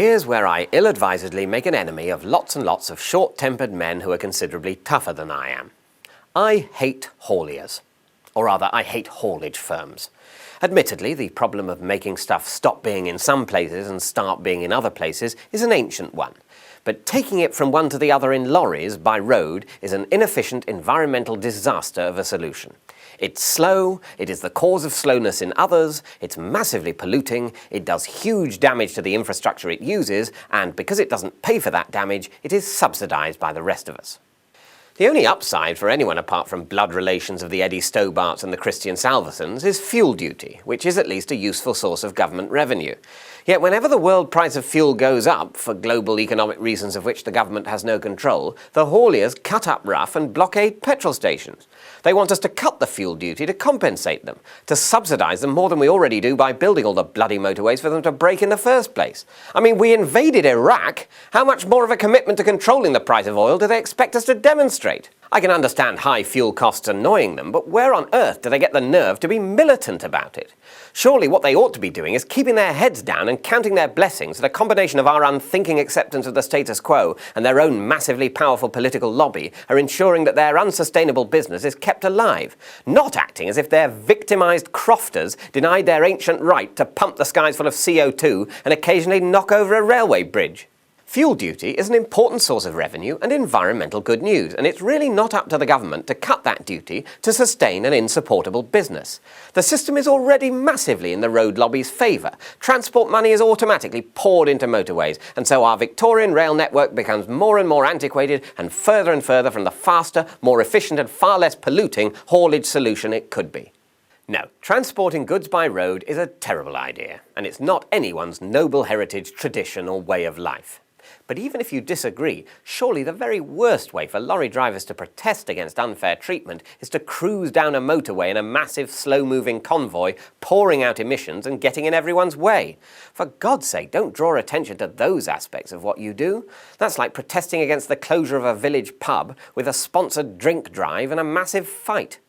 Here's where I ill-advisedly make an enemy of lots and lots of short-tempered men who are considerably tougher than I am. I hate hauliers. Or rather, I hate haulage firms. Admittedly, the problem of making stuff stop being in some places and start being in other places is an ancient one. But taking it from one to the other in lorries by road is an inefficient environmental disaster of a solution. It's slow, it is the cause of slowness in others, it's massively polluting, it does huge damage to the infrastructure it uses, and because it doesn't pay for that damage, it is subsidised by the rest of us. The only upside for anyone apart from blood relations of the Eddie Stobarts and the Christian Salversons is fuel duty, which is at least a useful source of government revenue. Yet whenever the world price of fuel goes up, for global economic reasons of which the government has no control, the hauliers cut up rough and blockade petrol stations. They want us to cut the fuel duty to compensate them, to subsidise them more than we already do by building all the bloody motorways for them to break in the first place. I mean, we invaded Iraq. How much more of a commitment to controlling the price of oil do they expect us to demonstrate? I can understand high fuel costs annoying them, but where on earth do they get the nerve to be militant about it? Surely what they ought to be doing is keeping their heads down and counting their blessings that a combination of our unthinking acceptance of the status quo and their own massively powerful political lobby are ensuring that their unsustainable business is kept alive, not acting as if their victimised crofters denied their ancient right to pump the skies full of CO2 and occasionally knock over a railway bridge. Fuel duty is an important source of revenue and environmental good news, and it's really not up to the government to cut that duty to sustain an insupportable business. The system is already massively in the road lobby's favour. Transport money is automatically poured into motorways, and so our Victorian rail network becomes more and more antiquated and further from the faster, more efficient and far less polluting haulage solution it could be. No, transporting goods by road is a terrible idea, and it's not anyone's noble heritage, tradition or way of life. But even if you disagree, surely the very worst way for lorry drivers to protest against unfair treatment is to cruise down a motorway in a massive, slow-moving convoy, pouring out emissions and getting in everyone's way. For God's sake, don't draw attention to those aspects of what you do. That's like protesting against the closure of a village pub with a sponsored drink drive and a massive fight.